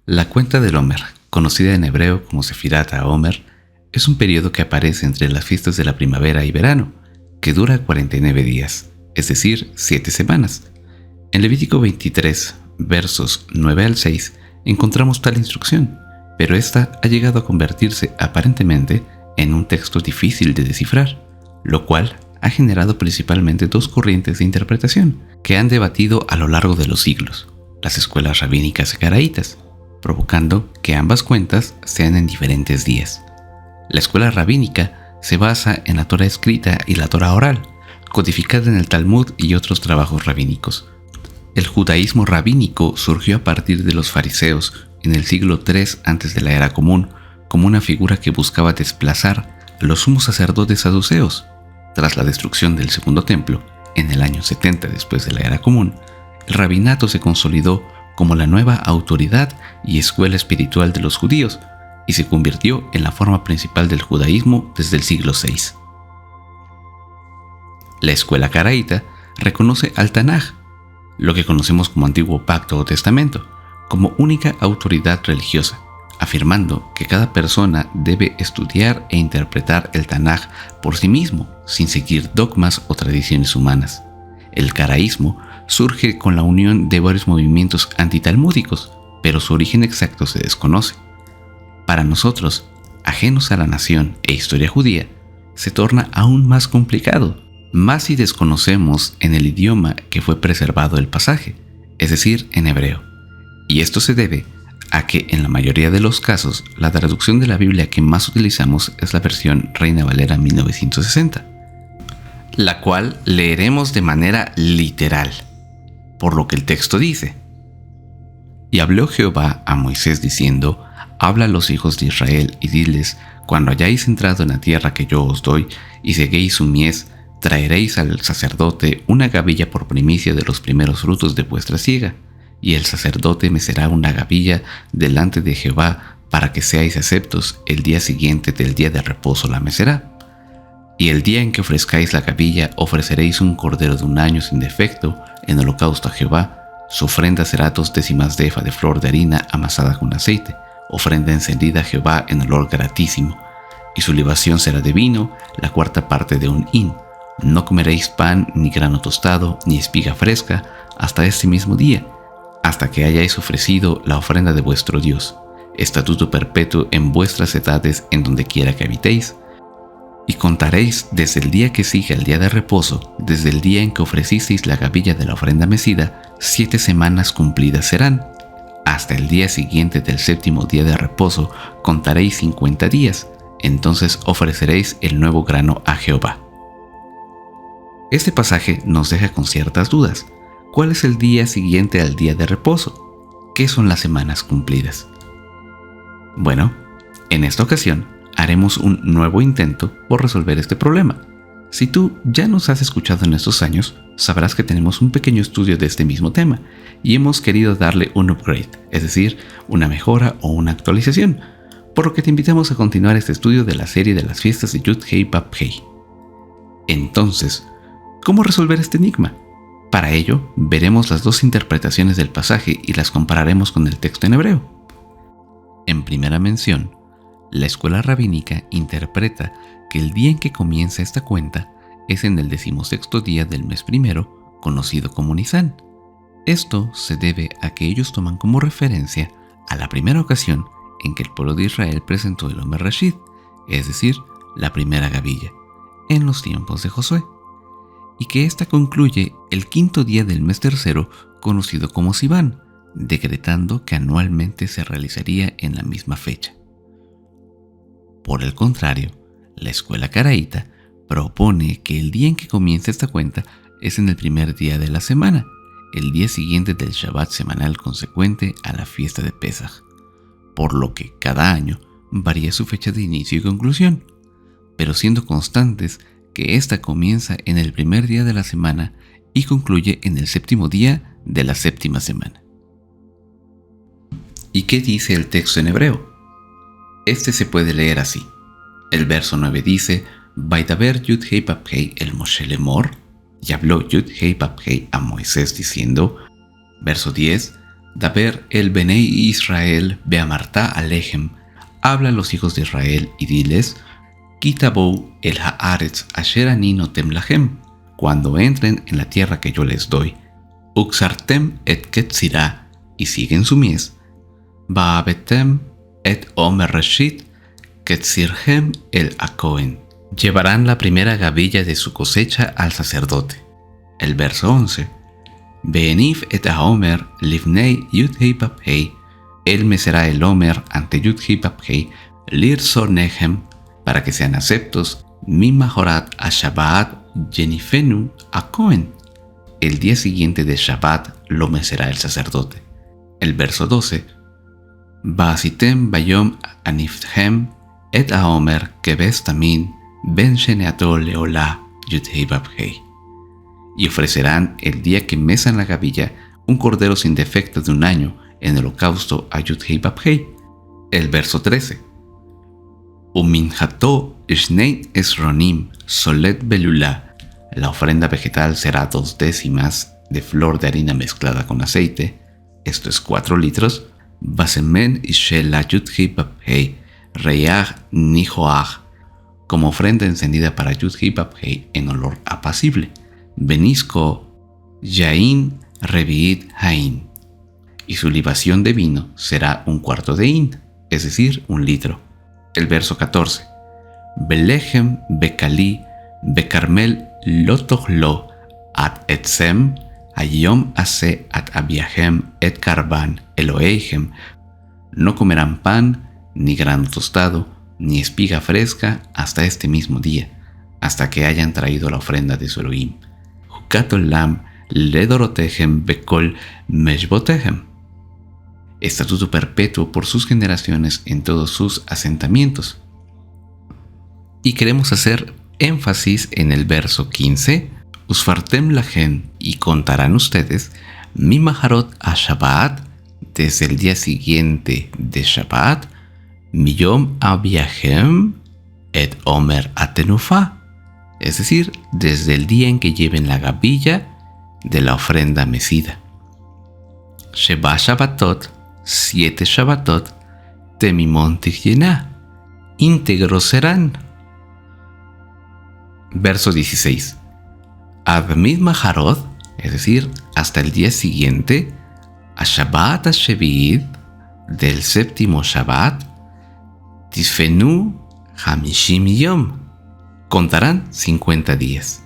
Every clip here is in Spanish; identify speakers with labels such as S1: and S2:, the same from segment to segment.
S1: La cuenta del Omer, conocida en hebreo como Sefirat HaOmer, es un periodo que aparece entre las fiestas de la primavera y verano, que dura 49 días, es decir, 7 semanas. En Levítico 23, versos 9 al 6, encontramos tal instrucción, pero esta ha llegado a convertirse aparentemente en un texto difícil de descifrar, lo cual ha generado principalmente dos corrientes de interpretación que han debatido a lo largo de los siglos, las escuelas rabínicas caraítas, provocando que ambas cuentas sean en diferentes días. La escuela rabínica se basa en la Torá escrita y la Torá oral, codificada en el Talmud y otros trabajos rabínicos. El judaísmo rabínico surgió a partir de los fariseos en el siglo III antes de la Era Común como una figura que buscaba desplazar a los sumos sacerdotes saduceos. Tras la destrucción del Segundo Templo, en el año 70 después de la Era Común, el rabinato se consolidó como la nueva autoridad y escuela espiritual de los judíos y se convirtió en la forma principal del judaísmo desde el siglo VI. La escuela caraíta reconoce al Tanaj, lo que conocemos como Antiguo Pacto o Testamento, como única autoridad religiosa, afirmando que cada persona debe estudiar e interpretar el Tanaj por sí mismo, sin seguir dogmas o tradiciones humanas. El caraísmo surge con la unión de varios movimientos antitalmúdicos, pero su origen exacto se desconoce. Para nosotros, ajenos a la nación e historia judía, se torna aún más complicado, más si desconocemos en el idioma que fue preservado el pasaje, es decir, en hebreo. Y esto se debe a que en la mayoría de los casos la traducción de la Biblia que más utilizamos es la versión Reina Valera 1960, la cual leeremos de manera literal, por lo que el texto dice: Y habló Jehová a Moisés diciendo: Habla a los hijos de Israel y diles: Cuando hayáis entrado en la tierra que yo os doy y seguéis su mies, traeréis al sacerdote una gavilla por primicia de los primeros frutos de vuestra siega, y el sacerdote mecerá una gavilla delante de Jehová para que seáis aceptos. El día siguiente del día de reposo la mecerá. Y el día en que ofrezcáis la gavilla ofreceréis un cordero de un año sin defecto en holocausto a Jehová. Su ofrenda será 2 décimas de efa de flor de harina amasada con aceite, ofrenda encendida a Jehová en olor gratísimo. Y su libación será de vino, la 4ª parte de un hin. No comeréis pan, ni grano tostado, ni espiga fresca, hasta este mismo día, hasta que hayáis ofrecido la ofrenda de vuestro Dios, estatuto perpetuo en vuestras edades en donde quiera que habitéis. Y contaréis desde el día que sigue el día de reposo, desde el día en que ofrecisteis la gavilla de la ofrenda mecida, 7 semanas cumplidas serán. Hasta el día siguiente del 7º día de reposo contaréis 50 días, entonces ofreceréis el nuevo grano a Jehová. Este pasaje nos deja con ciertas dudas. ¿Cuál es el día siguiente al día de reposo? ¿Qué son las semanas cumplidas? Bueno, en esta ocasión haremos un nuevo intento por resolver este problema. Si tú ya nos has escuchado en estos años, sabrás que tenemos un pequeño estudio de este mismo tema y hemos querido darle un upgrade, es decir, una mejora o una actualización, por lo que te invitamos a continuar este estudio de la serie de las fiestas de Yud-Hei Vav-Hei. Entonces, ¿cómo resolver este enigma? Para ello, veremos las dos interpretaciones del pasaje y las compararemos con el texto en hebreo. En primera mención, la escuela rabínica interpreta que el día en que comienza esta cuenta es en el 16º día del mes primero, conocido como Nisán. Esto se debe a que ellos toman como referencia a la primera ocasión en que el pueblo de Israel presentó el Omer Rashid, es decir, la primera gavilla, en los tiempos de Josué, y que ésta concluye el 5º día del mes tercero, conocido como Siván, decretando que anualmente se realizaría en la misma fecha. Por el contrario, la escuela caraíta propone que el día en que comienza esta cuenta es en el primer día de la semana, el día siguiente del Shabbat semanal consecuente a la fiesta de Pesaj, por lo que cada año varía su fecha de inicio y conclusión, pero siendo constantes que ésta comienza en el primer día de la semana y concluye en el 7º día de la 7ª semana. ¿Y qué dice el texto en hebreo? Este se puede leer así. El verso 9 dice: Vaidaber Yud-Hei Vav-Hei el Moshe lemor, y habló Yud-Hei Vav-Hei a Moisés diciendo. Verso 10: Daber el Benei Israel beamartá alejem, habla a los hijos de Israel y diles, Kitabou el haaretz asher ani notem lahem, cuando entren en la tierra que yo les doy, uxartem et ketzirá, y siguen su mies, baabetem et omer reshit, ketzirhem el akohen, llevarán la primera gavilla de su cosecha al sacerdote. El verso 11, Beenif et haomer livnei yudhei babhei, él mecerá el homer ante yudhei babhei, lirso nehem, para que sean aceptos, mi majorat a Shabbat yenifenu a Cohen. El día siguiente de Shabbat lo mecerá el sacerdote. El verso 12, Baasitem bayom anifhem et haomer kebes tamin ben sheneato leolá yudhei babhei. Y ofrecerán el día que mesan la gavilla un cordero sin defecto de 1 año en holocausto a Yudhei Babhei. El verso 13. Uminjato ishnei esronim solet belulá. La ofrenda vegetal será 2 décimas de flor de harina mezclada con aceite, esto es 4 litros. Basemen ishela Yudhei Babhei reyach nijoach, como ofrenda encendida para Yudhei Babhei en olor apacible. Benisco Yain Reviit Hain, y su libación de vino será 1/4 de hin, es decir, 1 litro. El verso 14, Belechem Bekali Becarmel Lotochlo at Etzem Ayom Ase at Abiahem et Karban Eloheihem, no comerán pan, ni grano tostado, ni espiga fresca hasta este mismo día, hasta que hayan traído la ofrenda de su Elohim. Hukat-olam ledorotehem bekol meshbotehem, estatuto perpetuo por sus generaciones en todos sus asentamientos. Y queremos hacer énfasis en el verso 15, Usfartem lahem, y contarán ustedes, mi maharot a Shabbat, desde el día siguiente de Shabbat, miyom abiahem et omer atenufa, es decir, desde el día en que lleven la gavilla de la ofrenda mecida. Sheba Shabbatot, 7 Shabbatot, temimon tichyená, íntegros serán. Verso 16. Admid maharot, es decir, hasta el día siguiente, a Shabbat Shevi'it, del 7º Shabbat, tisfenu hamishim yom, contarán 50 días.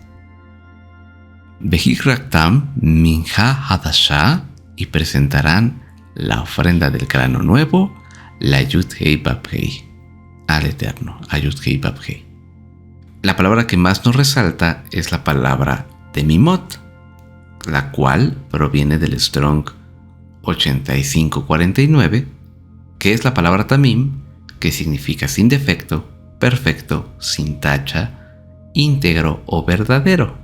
S1: Vejikraktam minja hadashah, y presentarán la ofrenda del grano nuevo, la Yudhei Babhei, al Eterno, a Yudhei Babhei. La palabra que más nos resalta es la palabra temimot, la cual proviene del Strong 8549, que es la palabra tamim, que significa sin defecto, perfecto, sin tacha, íntegro o verdadero.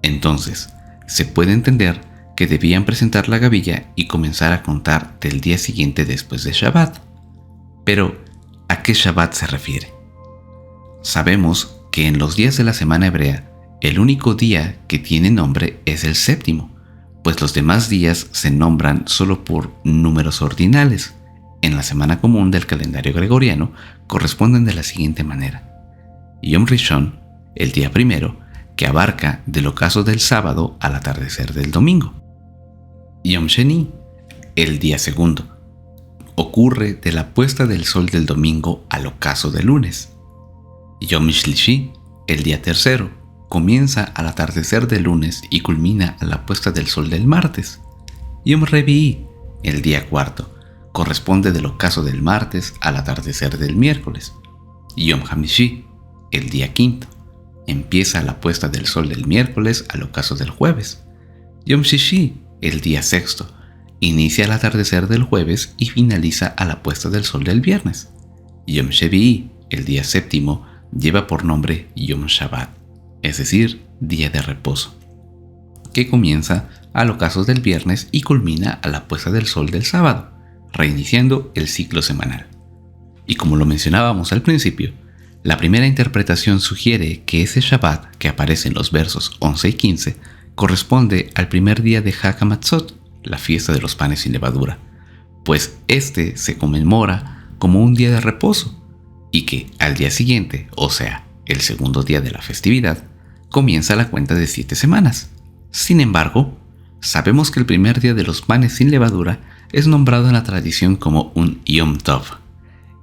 S1: Entonces, se puede entender que debían presentar la gavilla y comenzar a contar del día siguiente después de Shabbat. Pero, ¿a qué Shabbat se refiere? Sabemos que en los días de la semana hebrea, el único día que tiene nombre es el 7º, pues los demás días se nombran solo por números ordinales. En la semana común del calendario gregoriano corresponden de la siguiente manera: Yom Rishon, el día primero, que abarca del ocaso del sábado al atardecer del domingo. Yom Sheni, el día segundo, ocurre de la puesta del sol del domingo al ocaso del lunes. Yom Shlishi, el día tercero, comienza al atardecer del lunes y culmina a la puesta del sol del martes. Yom Revi'i, el día cuarto, corresponde del ocaso del martes al atardecer del miércoles. Yom Hamishi, el día quinto, empieza la puesta del sol del miércoles al ocaso del jueves. Yom Shishi, el día sexto, inicia al atardecer del jueves y finaliza a la puesta del sol del viernes. Yom Shevi'i, el día séptimo, lleva por nombre Yom Shabbat, es decir, día de reposo, que comienza al ocaso del viernes y culmina a la puesta del sol del sábado, reiniciando el ciclo semanal. Y como lo mencionábamos al principio, la primera interpretación sugiere que ese Shabbat que aparece en los versos 11 y 15 corresponde al primer día de Hag HaMatzot, la fiesta de los panes sin levadura, pues este se conmemora como un día de reposo y que al día siguiente, o sea, el segundo día de la festividad, comienza la cuenta de 7 semanas. Sin embargo, sabemos que el primer día de los panes sin levadura es nombrado en la tradición como un Yom Tov,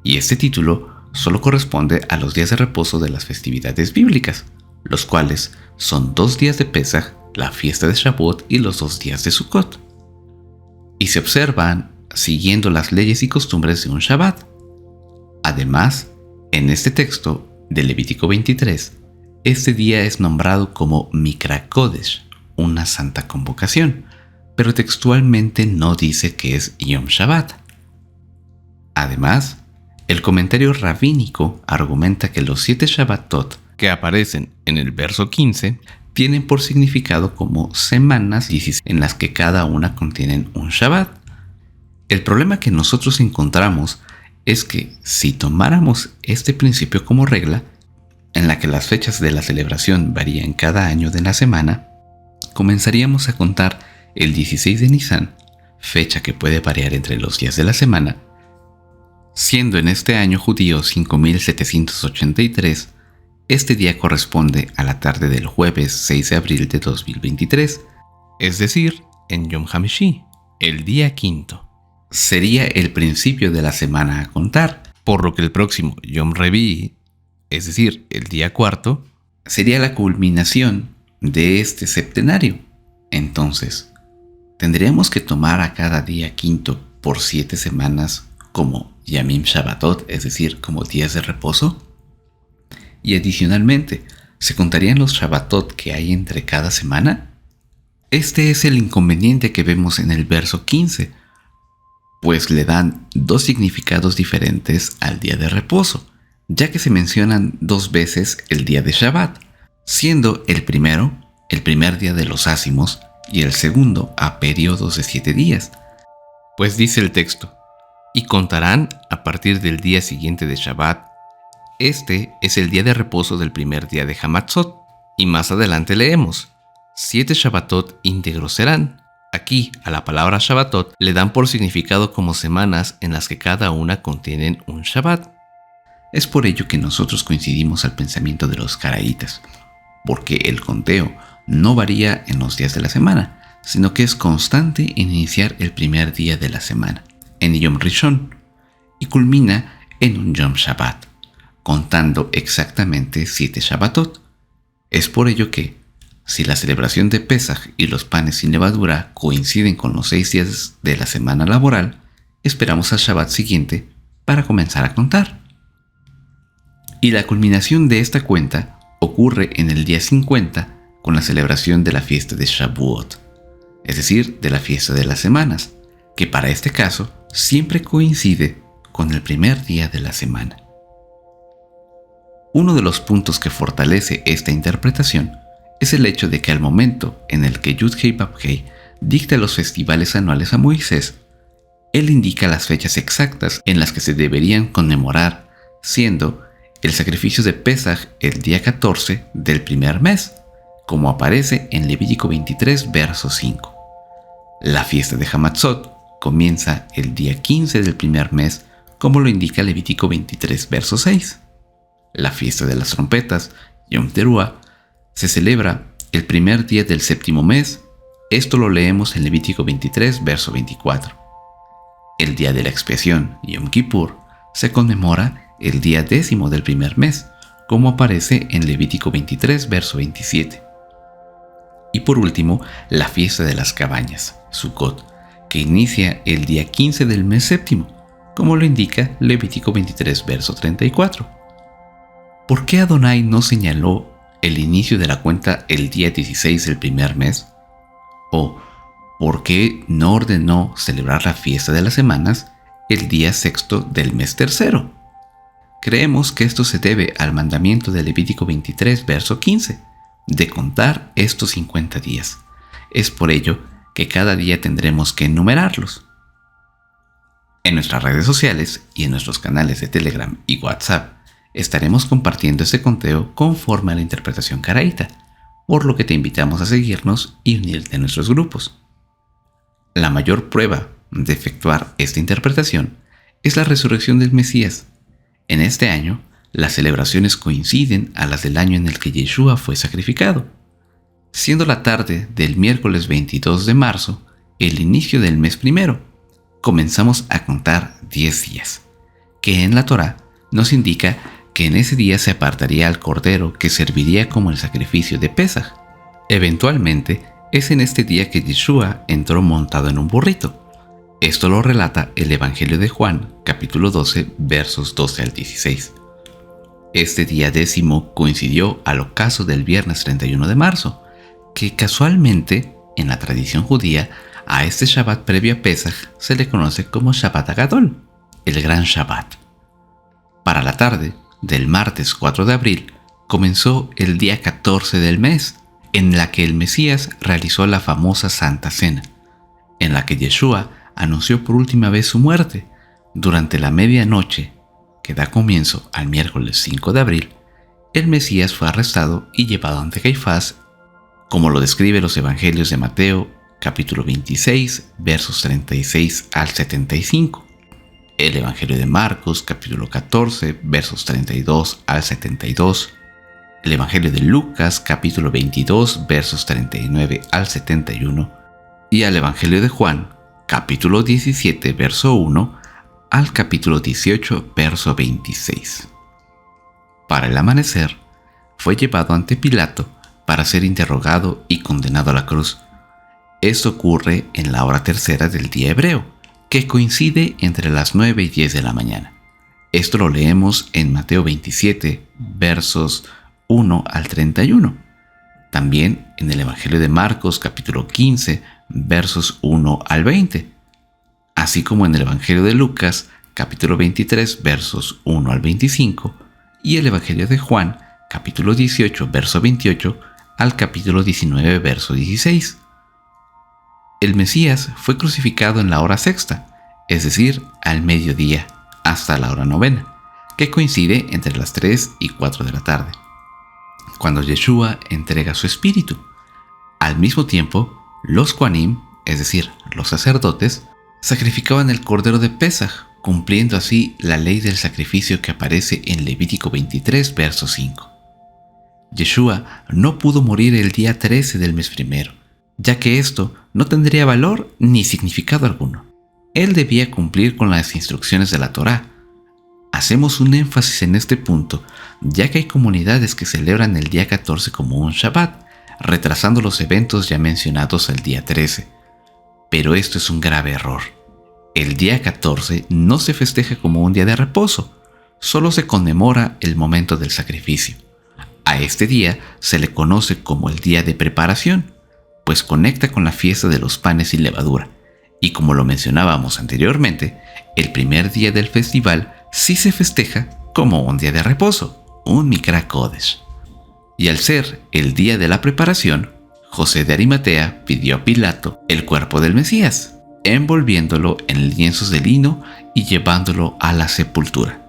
S1: y este título solo corresponde a los días de reposo de las festividades bíblicas, los cuales son 2 días de Pesaj, la fiesta de Shavuot y los 2 días de Sukkot, y se observan siguiendo las leyes y costumbres de un Shabbat. Además, en este texto de Levítico 23, este día es nombrado como Mikra Kodesh, una santa convocación, pero textualmente no dice que es Yom Shabbat. Además, el comentario rabínico argumenta que los 7 Shabbatot que aparecen en el verso 15 tienen por significado como semanas 16 en las que cada una contienen un Shabbat. El problema que nosotros encontramos es que si tomáramos este principio como regla, en la que las fechas de la celebración varían cada año de la semana, comenzaríamos a contar el 16 de Nisan, fecha que puede variar entre los días de la semana, siendo en este año judío 5783, este día corresponde a la tarde del jueves 6 de abril de 2023, es decir, en Yom Hamishi, el día quinto. Sería el principio de la semana a contar, por lo que el próximo Yom Revi'i, es decir, el día cuarto, sería la culminación de este septenario. Entonces, ¿tendríamos que tomar a cada día quinto por 7 semanas como Yamim Shabbatot, es decir, como días de reposo? Y adicionalmente, ¿se contarían los Shabbatot que hay entre cada semana? Este es el inconveniente que vemos en el verso 15, pues le dan 2 significados diferentes al día de reposo, ya que se mencionan 2 veces el día de Shabbat, siendo el primero el primer día de los ácimos y el segundo a periodos de 7 días. Pues dice el texto, y contarán a partir del día siguiente de Shabbat. Este es el día de reposo del primer día de Hamatzot. Y más adelante leemos, 7 Shabbatot íntegros serán. Aquí, a la palabra Shabbatot le dan por significado como semanas en las que cada una contienen un Shabbat. Es por ello que nosotros coincidimos al pensamiento de los caraítas, porque el conteo no varía en los días de la semana, sino que es constante en iniciar el primer día de la semana, en Yom Rishon, y culmina en un Yom Shabbat, contando exactamente 7 Shabbatot. Es por ello que, si la celebración de Pesaj y los panes sin levadura coinciden con los 6 días de la semana laboral, esperamos al Shabbat siguiente para comenzar a contar. Y la culminación de esta cuenta ocurre en el día 50 con la celebración de la fiesta de Shavuot, es decir, de la fiesta de las semanas, que para este caso siempre coincide con el primer día de la semana. Uno de los puntos que fortalece esta interpretación es el hecho de que al momento en el que Yud-Hei Vav-Hei dicta los festivales anuales a Moisés, él indica las fechas exactas en las que se deberían conmemorar, siendo el sacrificio de Pesaj el día 14 del primer mes, como aparece en Levítico 23, verso 5. La fiesta de Hamatzot comienza el día 15 del primer mes, como lo indica Levítico 23, verso 6. La fiesta de las trompetas, Yom Teruah, se celebra el primer día del séptimo mes. Esto lo leemos en Levítico 23, verso 24. El día de la expiación, Yom Kippur, se conmemora el día 10º del primer mes, como aparece en Levítico 23, verso 27. Y por último, la fiesta de las cabañas, Sukkot, que inicia el día 15 del mes séptimo, como lo indica Levítico 23, verso 34. ¿Por qué Adonai no señaló el inicio de la cuenta el día 16 del primer mes? ¿O por qué no ordenó celebrar la fiesta de las semanas el día sexto del mes tercero? Creemos que esto se debe al mandamiento de Levítico 23, verso 15, de contar estos 50 días. Es por ello que cada día tendremos que enumerarlos. En nuestras redes sociales y en nuestros canales de Telegram y WhatsApp estaremos compartiendo este conteo conforme a la interpretación caraíta, por lo que te invitamos a seguirnos y unirte a nuestros grupos. La mayor prueba de efectuar esta interpretación es la resurrección del Mesías. En este año, las celebraciones coinciden a las del año en el que Yeshua fue sacrificado, siendo la tarde del miércoles 22 de marzo el inicio del mes primero. Comenzamos a contar 10 días, que en la Torá nos indica que en ese día se apartaría al cordero que serviría como el sacrificio de Pesaj. Eventualmente, es en este día que Yeshua entró montado en un burrito. Esto lo relata el Evangelio de Juan, capítulo 12, versos 12 al 16. Este día décimo coincidió al ocaso del viernes 31 de marzo, que casualmente, en la tradición judía, a este Shabbat previo a Pesaj se le conoce como Shabbat Agadol, el gran Shabbat. Para la tarde del martes 4 de abril comenzó el día 14 del mes, en la que el Mesías realizó la famosa Santa Cena, en la que Yeshua anunció por última vez su muerte. Durante la medianoche, que da comienzo al miércoles 5 de abril, el Mesías fue arrestado y llevado ante Caifás, como lo describe los Evangelios de Mateo, capítulo 26, versos 36 al 75. El Evangelio de Marcos, capítulo 14, versos 32 al 72. El Evangelio de Lucas, capítulo 22, versos 39 al 71. Y el Evangelio de Juan, capítulo 17, verso 1 al capítulo 18, verso 26. Para el amanecer, fue llevado ante Pilato para ser interrogado y condenado a la cruz. Esto ocurre en la hora tercera del día hebreo, que coincide entre las 9 y 10 de la mañana. Esto lo leemos en Mateo 27, versos 1 al 31. También en el Evangelio de Marcos, capítulo 15, versos 1 al 20. Así como en el Evangelio de Lucas, capítulo 23, versos 1 al 25. Y el Evangelio de Juan, capítulo 18, verso 28, al capítulo 19, verso 16. El Mesías fue crucificado en la hora sexta, es decir, al mediodía, hasta la hora novena, que coincide entre las 3 y 4 de la tarde, cuando Yeshua entrega su espíritu. Al mismo tiempo, los Kohanim, es decir, los sacerdotes, sacrificaban el cordero de Pesaj, cumpliendo así la ley del sacrificio que aparece en Levítico 23, verso 5. Yeshua no pudo morir el día 13 del mes primero, ya que esto no tendría valor ni significado alguno. Él debía cumplir con las instrucciones de la Torá. Hacemos un énfasis en este punto, ya que hay comunidades que celebran el día 14 como un Shabbat, retrasando los eventos ya mencionados al día 13. Pero esto es un grave error. El día 14 no se festeja como un día de reposo, solo se conmemora el momento del sacrificio. A este día se le conoce como el día de preparación, pues conecta con la fiesta de los panes sin levadura. Y como lo mencionábamos anteriormente, el primer día del festival sí se festeja como un día de reposo, un Mikra Kodesh. Y al ser el día de la preparación, José de Arimatea pidió a Pilato el cuerpo del Mesías, envolviéndolo en lienzos de lino y llevándolo a la sepultura,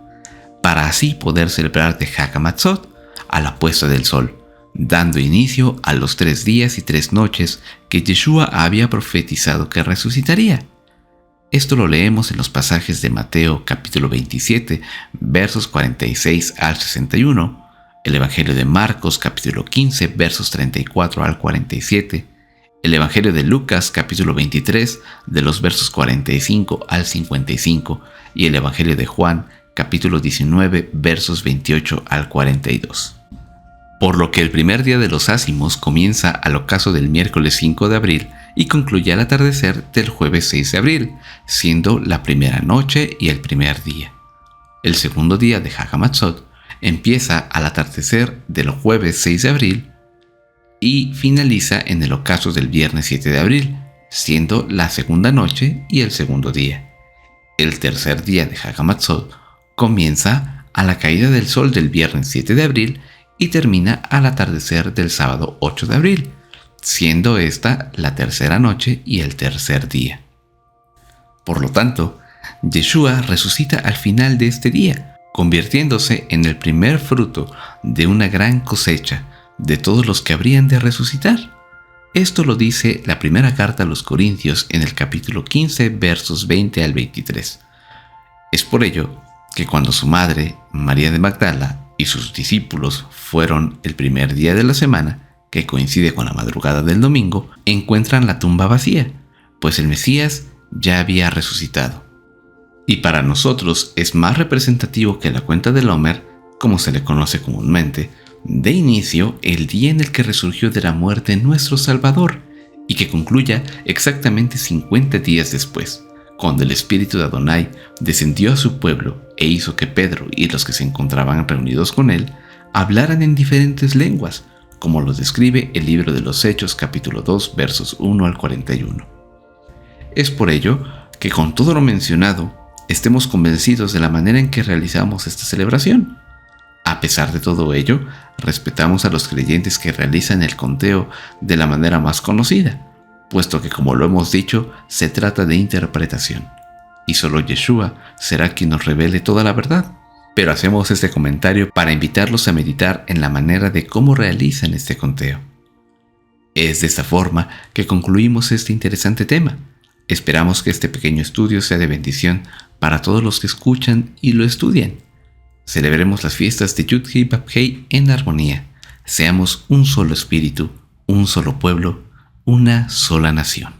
S1: para así poder celebrar de Hag HaMatzot a la puesta del sol, dando inicio a los 3 días y 3 noches que Yeshua había profetizado que resucitaría. Esto lo leemos en los pasajes de Mateo capítulo 27, versos 46 al 61, el Evangelio de Marcos capítulo 15, versos 34 al 47, el Evangelio de Lucas capítulo 23, de los versos 45 al 55, y el Evangelio de Juan capítulo 19, versos 28 al 42. Por lo que el primer día de los ácimos comienza al ocaso del miércoles 5 de abril y concluye al atardecer del jueves 6 de abril, siendo la primera noche y el primer día. El segundo día de Hag HaMatzot empieza al atardecer del jueves 6 de abril y finaliza en el ocaso del viernes 7 de abril, siendo la segunda noche y el segundo día. El tercer día de Hag HaMatzot comienza a la caída del sol del viernes 7 de abril y termina al atardecer del sábado 8 de abril, siendo esta la tercera noche y el tercer día. Por lo tanto, Yeshua resucita al final de este día, convirtiéndose en el primer fruto de una gran cosecha de todos los que habrían de resucitar. Esto lo dice la primera carta a los Corintios en el capítulo 15, versos 20 al 23. Es por ello que cuando su madre, María de Magdala, y sus discípulos fueron el primer día de la semana, que coincide con la madrugada del domingo, encuentran la tumba vacía, pues el Mesías ya había resucitado. Y para nosotros es más representativo que la cuenta del Homer, como se le conoce comúnmente, de inicio el día en el que resurgió de la muerte nuestro Salvador, y que concluya exactamente 50 días después, cuando el Espíritu de Adonai descendió a su pueblo e hizo que Pedro y los que se encontraban reunidos con él hablaran en diferentes lenguas, como lo describe el libro de los Hechos capítulo 2 versos 1 al 41. Es por ello que con todo lo mencionado, estemos convencidos de la manera en que realizamos esta celebración. A pesar de todo ello, respetamos a los creyentes que realizan el conteo de la manera más conocida, puesto que, como lo hemos dicho, se trata de interpretación, y solo Yeshua será quien nos revele toda la verdad. Pero hacemos este comentario para invitarlos a meditar en la manera de cómo realizan este conteo. Es de esta forma que concluimos este interesante tema. Esperamos que este pequeño estudio sea de bendición para todos los que escuchan y lo estudian. Celebremos las fiestas de Yud-Hei Vав-Hei en armonía. Seamos un solo espíritu, un solo pueblo, una sola nación.